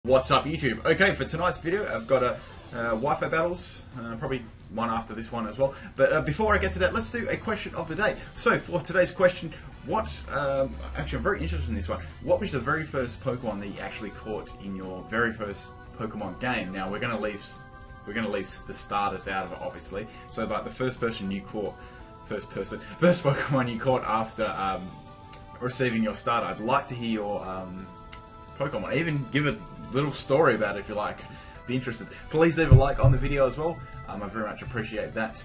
What's up YouTube? Okay, for tonight's video I've got a Wi-Fi battles, probably one after this one as well. But before I get to that, let's do a question of the day. So for today's question, actually I'm very interested in this one. What was the very first Pokemon that you actually caught in your very first Pokemon game? Now we're gonna leave the starters out of it, obviously. So like the first Pokemon you caught after receiving your starter. I'd like to hear your Pokemon. Even give a little story about it if you like. Be interested. Please leave a like on the video as well. I very much appreciate that.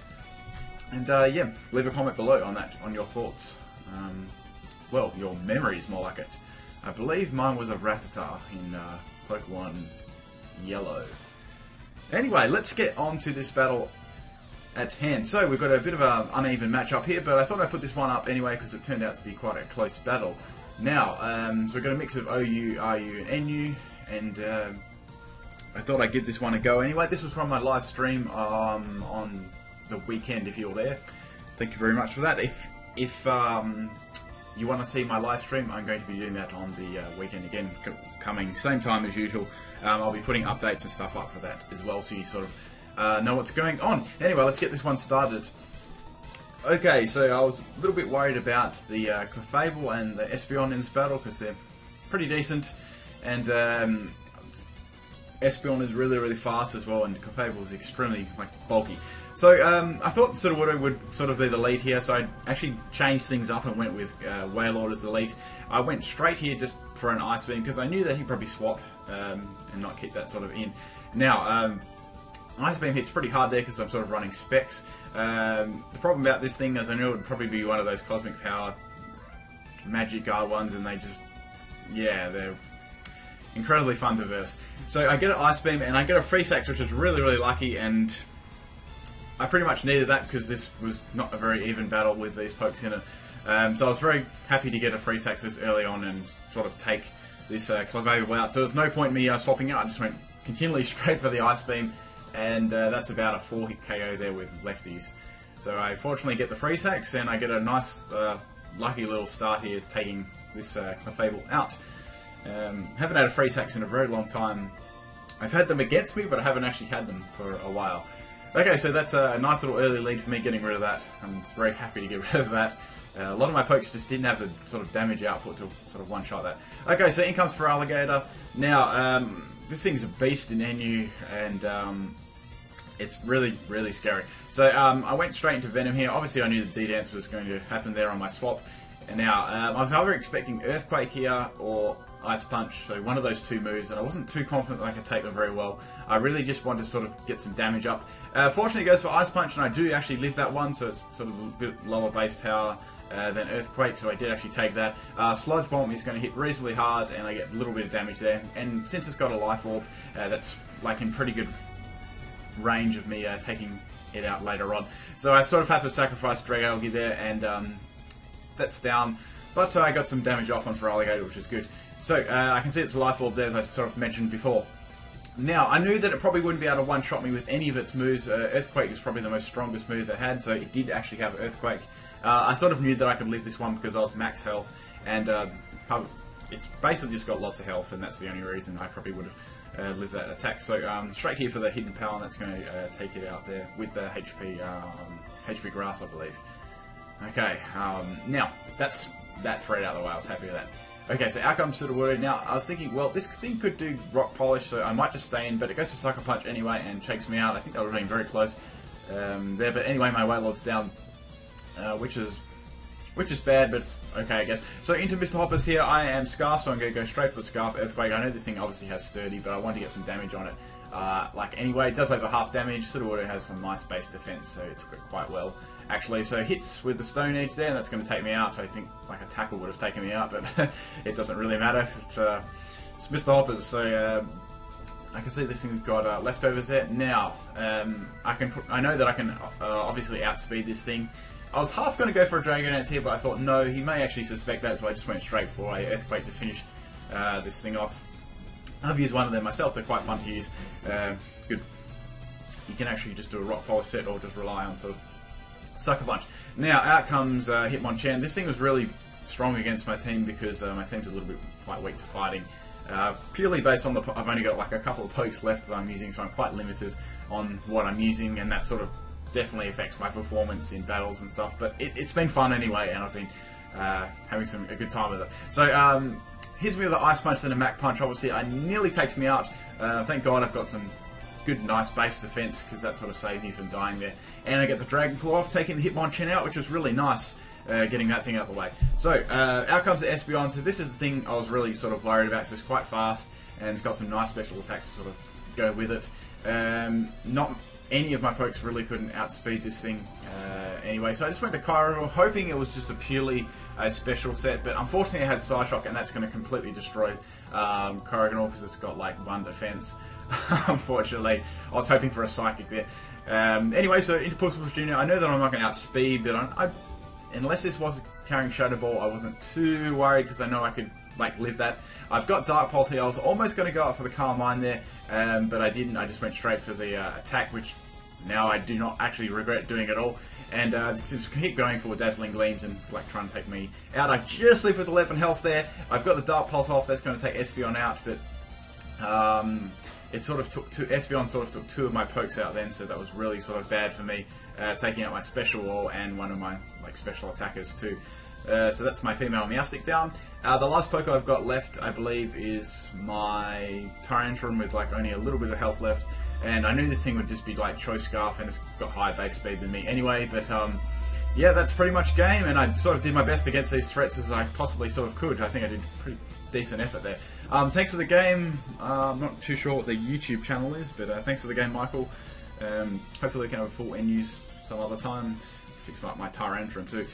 And yeah, leave a comment below on that, on your thoughts. Well, your memories more like it. I believe mine was a Rattata in Pokemon Yellow. Anyway, let's get on to this battle at hand. So we've got a bit of an uneven matchup here, but I thought I'd put this one up anyway because it turned out to be quite a close battle. Now, so we've got a mix of OU, RU, and NU, and I thought I'd give this one a go anyway. This was from my live stream on the weekend, if you were there. Thank you very much for that. If you want to see my live stream, I'm going to be doing that on the weekend again, coming same time as usual. I'll be putting updates and stuff up for that as well, so you sort of know what's going on. Anyway, let's get this one started. Okay, so I was a little bit worried about the Clefable and the Espeon in this battle because they're pretty decent, and Espeon is really fast as well, and Clefable is extremely bulky. So I thought Sudowoodo would sort of be the lead here, so I actually changed things up and went with Wailord as the lead. I went straight here just for an Ice Beam because I knew that he'd probably swap and not keep that sort of in. Now, Ice Beam hits pretty hard there because I'm sort of running specs. The problem about this thing is I knew it would probably be one of those Cosmic Power Magic Guard ones, and they just, yeah, they're incredibly fun to verse. So I get an Ice Beam and I get a Free Sax, which is really lucky, and I pretty much needed that because this was not a very even battle with these pokes in it. So I was very happy to get a Free Sax this early on and sort of take this Clefable out. So there's no point in me swapping out. I just went continually straight for the Ice Beam, and that's about a 4-hit KO there with lefties. So I fortunately get the Free Sax, and I get a nice lucky little start here taking this Clefable out. Haven't had a Free Sax in a very long time. I've had them against me, but I haven't actually had them for a while. Okay, so that's a nice little early lead for me getting rid of that. I'm very happy to get rid of that. A lot of my pokes just didn't have the sort of damage output to sort of one-shot that. Okay, so in comes Feraligatr. Now, this thing's a beast in NU, and it's really scary. So I went straight into Venom here. Obviously I knew the D-Dance was going to happen there on my swap. And now, I was either expecting Earthquake here or Ice Punch, so one of those two moves, and I wasn't too confident that I could take them very well. I really just wanted to sort of get some damage up. Fortunately it goes for Ice Punch, and I do actually live that one, so it's sort of a bit lower base power than Earthquake, so I did actually take that. Sludge Bomb is going to hit reasonably hard, and I get a little bit of damage there. And since it's got a Life Orb, that's like in pretty good range of me taking it out later on. So I sort of have to sacrifice Dragalge there, and that's down. But I got some damage off on Feraligatr, which is good. So I can see it's a Life Orb there, as I sort of mentioned before. Now, I knew that it probably wouldn't be able to one-shot me with any of its moves. Earthquake is probably the most strongest move it had, so it did actually have Earthquake. I sort of knew that I could live this one because I was max health, and it's basically just got lots of health, and that's the only reason I probably would have lived that attack. So straight here for the Hidden Power, and that's going to take it out there with the HP Grass, I believe. Okay, now that's that threat out of the way. I was happy with that. Okay, so out comes Sudowoodo. Now, I was thinking, well, this thing could do Rock Polish, so I might just stay in, but it goes for Sucker Punch anyway and shakes me out. I think that would have been very close there, but anyway, my Wailord's down, which is bad, but it's okay, I guess. So into Mr. Hoppers here, I am Scarf, so I'm going to go straight for the Scarf Earthquake. I know this thing obviously has Sturdy, but I want to get some damage on it. Anyway, it does over half damage. Sudowoodo has some nice base defense, so it took it quite well, actually. So hits with the Stone Edge there, and that's going to take me out. So I think like a tackle would have taken me out, but it doesn't really matter. It's Mr. Hoppers, so I can see this thing's got leftovers there. Now, I know that I can obviously outspeed this thing. I was half going to go for a Dragonlance here, but I thought no, he may actually suspect that, so I just went straight for a Earthquake to finish this thing off. I've used one of them myself. They're quite fun to use. Good. You can actually just do a Rock Polish set or just rely on sort of Sucker Punch. Now out comes Hitmonchan. This thing was really strong against my team because my team's a little bit quite weak to fighting. purely based on I've only got like a couple of pokes left that I'm using, so I'm quite limited on what I'm using, and that sort of definitely affects my performance in battles and stuff. But it's been fun anyway, and I've been having a good time with it. So hits me with an Ice Punch, then a Mac Punch. Obviously, it nearly takes me out. Thank God I've got some good, nice base defense, because that sort of saved me from dying there. And I get the Dragon Claw off, taking the Hitmonchan out, which was really nice. Getting that thing out of the way. So, out comes the Espeon. So this is the thing I was really sort of worried about, because it's quite fast, and it's got some nice special attacks to sort of go with it. Not any of my pokes really couldn't outspeed this thing anyway, so I just went to Kyogre, hoping it was just a purely special set, but unfortunately I had Psyshock, and that's going to completely destroy Kyogre, because it's got like 1 defense. Unfortunately, I was hoping for a Psychic there. Anyway, so into Pulse Push Jr. I know that I'm not going to outspeed, but unless this was carrying Shadow Ball, I wasn't too worried, because I know I could like live that. I've got Dark Pulse here. I was almost going to go up for the Calm Mind there, but I didn't. I just went straight for the attack, which now I do not actually regret doing at all. And just keep going for Dazzling Gleams and like trying to take me out. I just live with 11 health there. I've got the Dark Pulse off. That's going to take Espeon out, but it sort of took Espeon sort of took 2 of my pokes out then, so that was really sort of bad for me, taking out my Special Wall and one of my like special attackers too. So that's my female Meowstic down. The last poke I've got left, I believe, is my Tyrantrum with like only a little bit of health left. And I knew this thing would just be like Choice Scarf, and it's got higher base speed than me anyway. But yeah, that's pretty much game, and I sort of did my best against these threats as I possibly sort of could. I think I did pretty decent effort there. Thanks for the game. I'm not too sure what the YouTube channel is, but thanks for the game, Michael. Hopefully we can have a full end use some other time. Fix up my Tyrantrum too.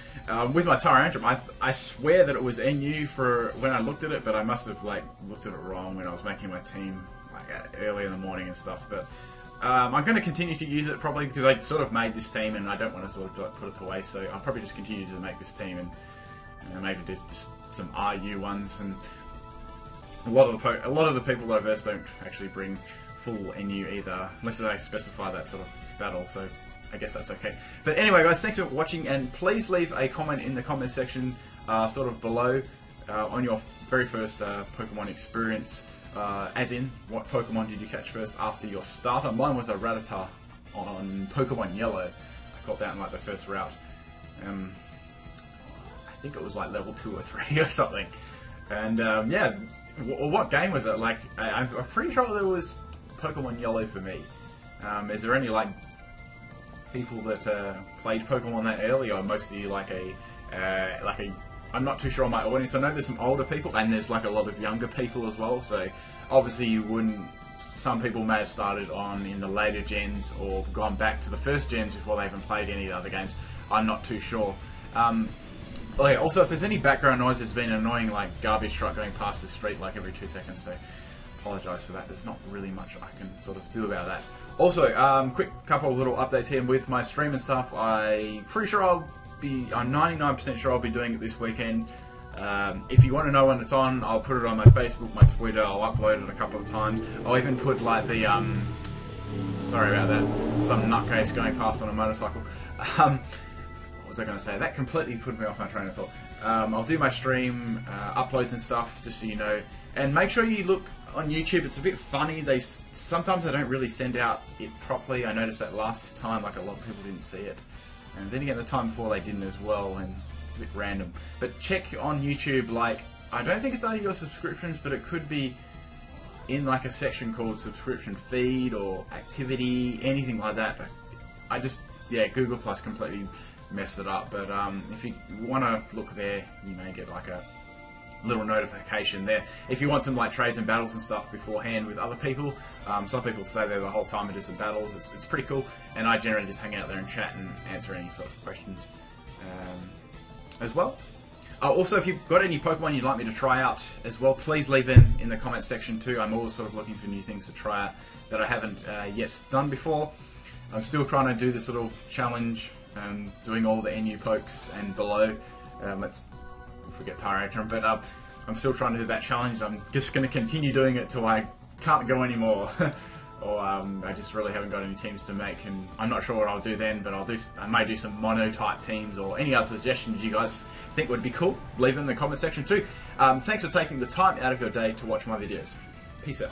With my Tyrantrum, I swear that it was NU for when I looked at it, but I must have like looked at it wrong when I was making my team like early in the morning and stuff. But I'm going to continue to use it probably, because I sort of made this team and I don't want to sort of like put it to waste. So I'll probably just continue to make this team and maybe do just some RU ones. And a lot of the people that I verse don't actually bring full NU either, unless they specify that sort of battle. So I guess that's okay. But anyway, guys, thanks for watching, and please leave a comment in the comment section sort of below on your very first Pokemon experience, as in, what Pokemon did you catch first after your starter? Mine was a Rattata on Pokemon Yellow. I caught that in like the first route. I think it was like level 2 or 3 or something. And yeah, what game was it? Like, I'm pretty sure there was Pokemon Yellow for me. Is there any like people that played Pokemon that early, or most of you like a I'm not too sure on my audience. I know there's some older people, and there's like a lot of younger people as well, so obviously you wouldn't, some people may have started on in the later gens or gone back to the first gens before they even played any of the other games. I'm not too sure. Okay, also, if there's any background noise, there's been an annoying like garbage truck going past the street like every 2 seconds, so apologise for that. There's not really much I can sort of do about that. Also, quick couple of little updates here with my stream and stuff. I'm 99% sure I'll be doing it this weekend. If you want to know when it's on, I'll put it on my Facebook, my Twitter. I'll upload it a couple of times. I'll even put like the sorry about that, some nutcase going past on a motorcycle. What was I going to say? That completely put me off my train of thought. I'll do my stream uploads and stuff, just so you know. And make sure you look on YouTube. It's a bit funny. Sometimes they don't really send out it properly. I noticed that last time, like a lot of people didn't see it. And then again, the time before they didn't as well, and it's a bit random. But check on YouTube, like, I don't think it's under your subscriptions, but it could be in like a section called subscription feed or activity, anything like that. Yeah, Google Plus completely messed it up. But if you want to look there, you may get like a little notification there. If you want some like trades and battles and stuff beforehand with other people, some people stay there the whole time and do some battles. It's pretty cool, and I generally just hang out there and chat and answer any sort of questions as well. Also, if you've got any Pokemon you'd like me to try out as well, please leave in the comments section too. I'm always sort of looking for new things to try out that I haven't yet done before. I'm still trying to do this little challenge, doing all the NU pokes and below. Let's forget Tyrantrum, but I'm still trying to do that challenge. I'm just going to continue doing it till I can't go anymore. or I just really haven't got any teams to make, and I'm not sure what I'll do then, but I may do some mono type teams, or any other suggestions you guys think would be cool. Leave them in the comment section too. Thanks for taking the time out of your day to watch my videos. Peace out.